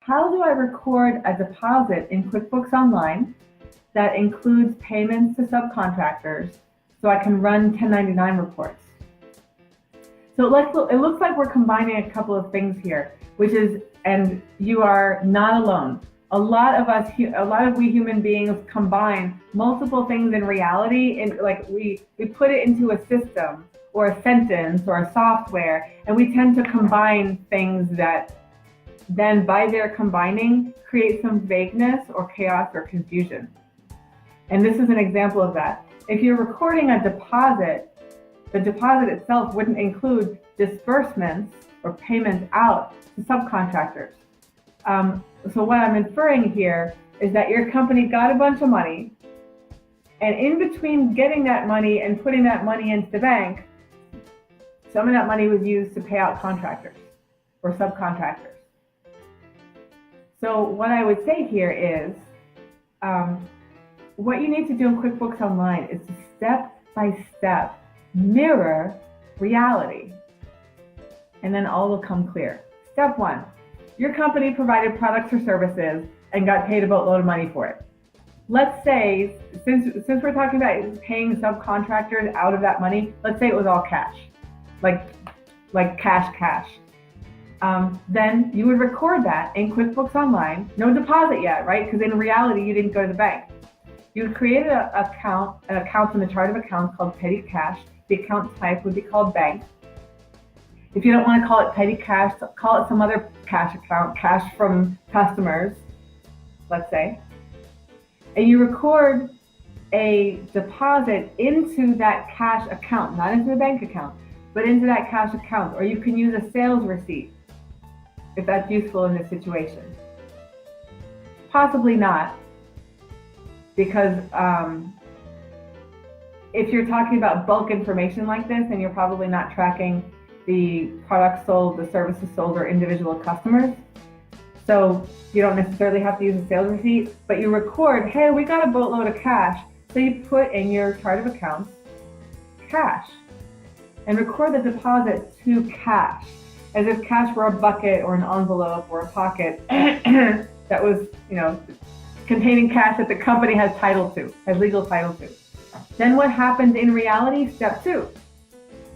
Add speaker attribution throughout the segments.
Speaker 1: how do I record a deposit in QuickBooks Online that includes payments to subcontractors so I can run 1099 reports? So it looks like we're combining a couple of things here, which is, and you are not alone. A lot of we human beings combine multiple things in reality, and like we put it into a system or a sentence or a software, and we tend to combine things that then by their combining create some vagueness or chaos or confusion. And this is an example of that. If you're recording a deposit, the deposit itself wouldn't include disbursements or payments out to subcontractors. So what I'm inferring here is that your company got a bunch of money, and in between getting that money and putting that money into the bank, some of that money was used to pay out contractors or subcontractors. So what I would say here is, what you need to do in QuickBooks Online is to step by step mirror reality, and then all will come clear. Step one, your company provided products or services and got paid a boatload of money for it. Let's say, since we're talking about paying subcontractors out of that money, let's say it was all cash, like cash. Then you would record that in QuickBooks Online. No deposit yet, right? Because in reality, you didn't go to the bank. You would create an account in the chart of accounts called petty cash. The account type would be called bank. If you don't want to call it petty cash, call it some other cash account, cash from customers, let's say. And you record a deposit into that cash account, not into the bank account, but into that cash account. Or you can use a sales receipt if that's useful in this situation. Possibly not, because if you're talking about bulk information like this, then you're probably not tracking the products sold, the services sold, or individual customers. So you don't necessarily have to use a sales receipt, but you record, hey, we got a boatload of cash. So you put in your chart of accounts, cash, and record the deposit to cash, as if cash were a bucket or an envelope or a pocket that was, containing cash that the company has legal title to. Then what happened in reality? Step two.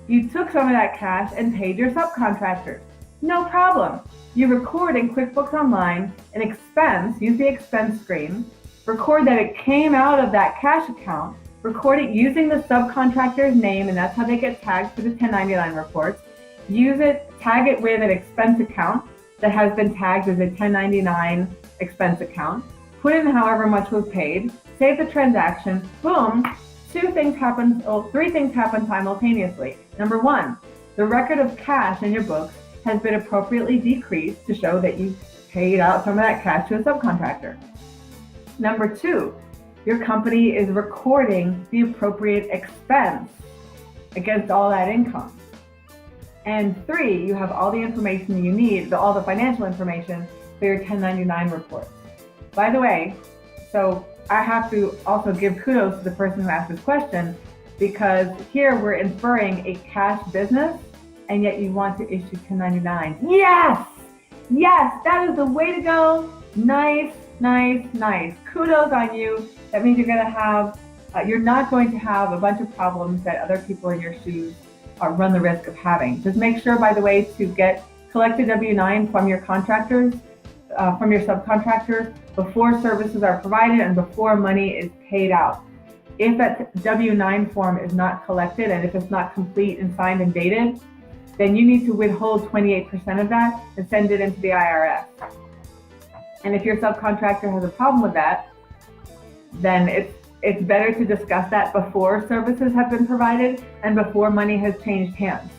Speaker 1: You took some of that cash and paid your subcontractors. No problem. You record in QuickBooks Online an expense, use the expense screen, record that it came out of that cash account, record it using the subcontractor's name, and that's how they get tagged for the 1099 reports. Use it, tag it with an expense account that has been tagged as a 1099 expense account. Put in however much was paid, save the transaction, boom, three things happen simultaneously. Number one, the record of cash in your books has been appropriately decreased to show that you paid out some of that cash to a subcontractor. Number two, your company is recording the appropriate expense against all that income. And three, you have all the information you need, all the financial information for your 1099 reports. By the way, so I have to also give kudos to the person who asked this question, because here we're inferring a cash business, and yet you want to issue 1099. Yes, that is the way to go. Nice. Kudos on you. That means you're not going to have a bunch of problems that other people in your shoes run the risk of having. Just make sure, by the way, to collect a W-9 from your contractors, from your subcontractors, before services are provided and before money is paid out. If that W-9 form is not collected, and if it's not complete and signed and dated, then you need to withhold 28% of that and send it into the IRS. And if your subcontractor has a problem with that, then it's better to discuss that before services have been provided and before money has changed hands.